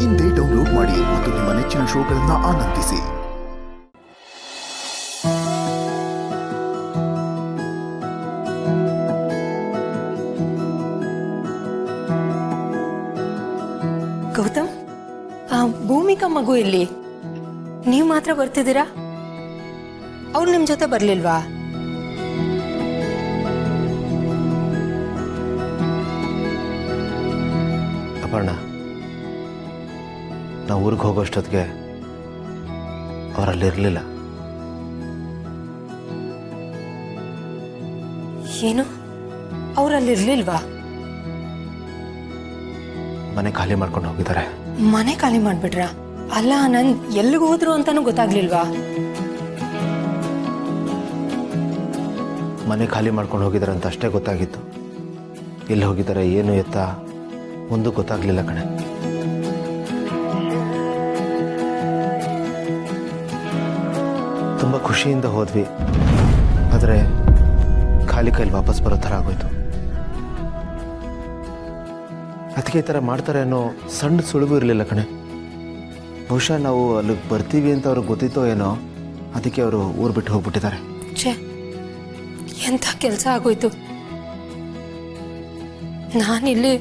ಇಂದೇ ಡೌನ್ಲೋಡ್ ಮಾಡಿ ಮತ್ತು ನಿಮ್ಮ ನೆಚ್ಚಿನ ಶೋಗಳನ್ನು ಆನಂದಿಸಿ. ಗೌತಮ್, ಭೂಮಿಕಾ ಮಗು ಇಲ್ಲಿ, ನೀವು ಮಾತ್ರ ಬರ್ತಿದ್ದೀರಾ? ಅವ್ರು ನಿಮ್ ಜೊತೆ ಬರ್ಲಿಲ್ವಾ? ಅಪರ್ಣ, ನಾವು ಊರಿಗೆ ಹೋಗೋಷ್ಟೊತ್ತಿಗೆ ಅವರಲ್ಲಿರಲಿಲ್ಲ. ಏನು, ಅವರಲ್ಲಿರ್ಲಿಲ್ವಾ? ಮನೆ ಖಾಲಿ ಮಾಡ್ಕೊಂಡು ಹೋಗಿದ್ದಾರೆ. ಮನೆ ಖಾಲಿ ಮಾಡ್ಬಿಟ್ರಾ? ಅಲ್ಲ, ನನ್ ಎಲ್ಲಿಗೆ ಹೋದ್ರು ಅಂತಾನು ಗೊತ್ತಾಗ್ಲಿಲ್ವಾ? ಮನೆ ಖಾಲಿ ಮಾಡ್ಕೊಂಡು ಹೋಗಿದ್ದಾರೆ ಅಂತ ಅಷ್ಟೇ ಗೊತ್ತಾಗಿತ್ತು. ಎಲ್ಲಿ ಹೋಗಿದ್ದಾರೆ, ಏನು ಎತ್ತ ಒಂದು ಗೊತ್ತಾಗ್ಲಿಲ್ಲ ಕಣೆ. ತುಂಬ ಖುಷಿಯಿಂದ ಹೋದ್ವಿ, ಆದರೆ ಖಾಲಿ ಕೈಲಿ ವಾಪಸ್ ಬರೋ ಥರ ಆಗೋಯ್ತು. ಅದಕ್ಕೆ ಈ ಥರ ಮಾಡ್ತಾರೆ ಅನ್ನೋ ಸಣ್ಣ ಸುಳಿವು ಇರಲಿಲ್ಲ ಕಣೆ. ಬಹುಶಃ ನಾವು ಅಲ್ಲಿಗೆ ಬರ್ತೀವಿ ಅಂತ ಅವ್ರಿಗೆ ಗೊತ್ತಿತ್ತೋ ಏನೋ, ಅದಕ್ಕೆ ಅವರು ಊರು ಬಿಟ್ಟು ಹೋಗ್ಬಿಟ್ಟಿದ್ದಾರೆ. ಛೇ, ಎಂಥ ಕೆಲಸ ಆಗೋಯ್ತು. ನಾನಿಲ್ಲಿ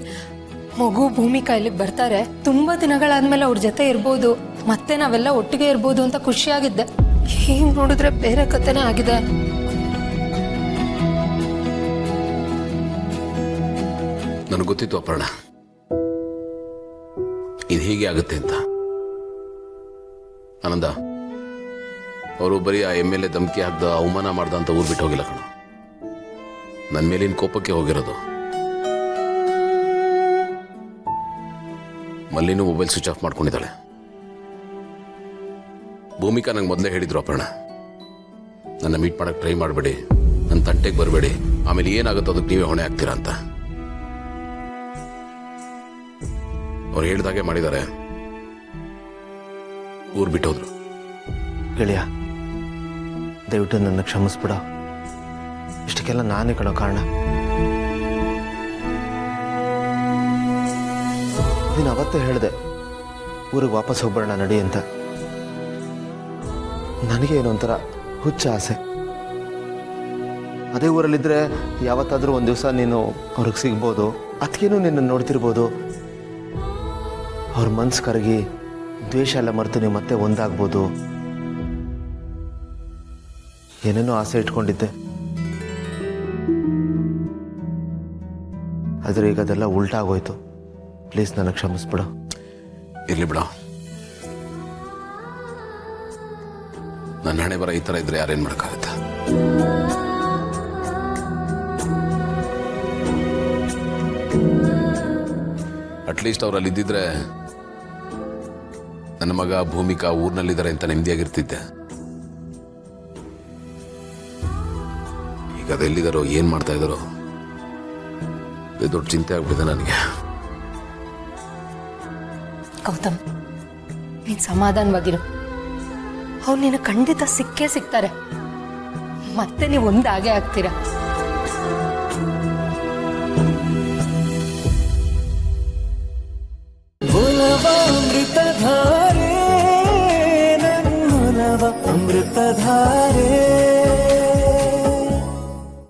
ಮಗು ಭೂಮಿಕಾ ಇಲ್ಲಿಗೆ ಬರ್ತಾರೆ, ತುಂಬಾ ದಿನಗಳಾದ್ಮೇಲೆ ಅವ್ರ ಜೊತೆ ಇರ್ಬೋದು, ಮತ್ತೆ ನಾವೆಲ್ಲ ಒಟ್ಟಿಗೆ ಇರ್ಬೋದು ಅಂತ ಖುಷಿಯಾಗಿದ್ದೆ. ಹೀಗೆ ನೋಡಿದ್ರೆ ಬೇರೆ ಕಥೆನೇ ಆಗಿದೆ. ನನಗೆ ಗೊತ್ತಿತ್ತು ಅಪರ್ಣ, ಇದು ಹೀಗೆ ಆಗುತ್ತೆ ಅಂತ. ಆನಂದ, ಅವರು ಬರೀ ಆ MLA ಧಮಕಿ ಹಾಕ್ದ, ಅವಮಾನ ಮಾಡ್ದ ಅಂತ ಊರು ಬಿಟ್ಟು ಹೋಗಿಲ್ಲ ಕಣ. ನನ್ನ ಮೇಲಿನ ಕೋಪಕ್ಕೆ ಹೋಗಿರೋದು. ಮಲ್ಲಿನೂ ಮೊಬೈಲ್ ಸ್ವಿಚ್ ಆಫ್ ಮಾಡ್ಕೊಂಡಿದ್ದಾಳೆ. ಭೂಮಿಕಾ ನಂಗೆ ಮೊದಲೇ ಹೇಳಿದ್ರು, ಅಪರ್ಣ ನನ್ನ ಮೀಟ್ ಮಾಡಕ್ಕೆ ಟ್ರೈ ಮಾಡಬೇಡಿ, ನನ್ನ ತಂಟೆಗೆ ಬರಬೇಡಿ, ಆಮೇಲೆ ಏನಾಗುತ್ತೋ ಅದಕ್ಕೆ ನೀವೇ ಹೊಣೆ ಆಗ್ತೀರಾ ಅಂತ. ಅವ್ರು ಹೇಳ್ದಾಗೆ ಮಾಡಿದ್ದಾರೆ, ಊರು ಬಿಟ್ಟೋದ್ರು. ಗೆಳೆಯ, ದಯವಿಟ್ಟು ನನ್ನ ಕ್ಷಮಿಸ್ಬಿಡ. ಇಷ್ಟಕ್ಕೆಲ್ಲ ನಾನೇ ಕಣೋ ಕಾರಣ. ನೀನು ಅವತ್ತೇ ಹೇಳಿದೆ ಊರಿಗೆ ವಾಪಸ್ ಹೋಗ್ಬೇಡ ನಡಿ ಅಂತ. ನನಗೆ ಏನೊಂಥರ ಹುಚ್ಚ ಆಸೆ. ಅದೇ ಊರಲ್ಲಿದ್ದರೆ ಯಾವತ್ತಾದರೂ ಒಂದು ದಿವಸ ನೀನು ಅವ್ರಿಗೆ ಸಿಗ್ಬೋದು, ಅದಕ್ಕೇನು ನಿನ್ನ ನೋಡ್ತಿರ್ಬೋದು. ಅವ್ರ ಮನ್ಸು ಕರಗಿ ದ್ವೇಷ ಎಲ್ಲ ಮರೆತು ನೀವು ಮತ್ತೆ ಒಂದಾಗ್ಬೋದು. ಏನೇನೋ ಆಸೆ ಇಟ್ಕೊಂಡಿದ್ದೆ, ಆದರೆ ಈಗ ಅದೆಲ್ಲ ಉಲ್ಟಾ ಆಗೋಯ್ತು. ಪ್ಲೀಸ್ ನನಗೆ ಕ್ಷಮಿಸ್ಬಿಡು. ಇರ್ಲಿ ಬಿಡ, ನನ್ನ ಹಣೆ ಬರ ಈ ಥರ ಇದ್ರೆ ಯಾರೇನು ಮಾಡೋಕ್ಕಾಗತ್ತ. ಅಟ್ಲೀಸ್ಟ್ ಅವ್ರು ಅಲ್ಲಿದ್ದಿದ್ರೆ ನನ್ನ ಮಗ ಭೂಮಿಕಾ ಊರಿನಲ್ಲಿದ್ದಾರೆ ಅಂತ ನೆಮ್ಮದಿಯಾಗಿರ್ತಿದ್ದೆ. ಈಗ ಅದೆಲ್ಲಿದ್ದಾರೋ, ಏನು ಮಾಡ್ತಾ ಇದ್ದಾರೋ, ದೊಡ್ಡ ಚಿಂತೆ ಆಗ್ಬಿಟ್ಟಿದೆ ನನಗೆ. ಗೌತಮ್, ನೀನ್ ಸಮಾಧಾನವಾಗಿರು. ಅವ್ರು ನಿನ್ನ ಖಂಡಿತ ಸಿಕ್ಕೇ ಸಿಗ್ತಾರೆ, ಮತ್ತೆ ನೀವು ಒಂದಾಗೆ ಆಗ್ತೀರಾ.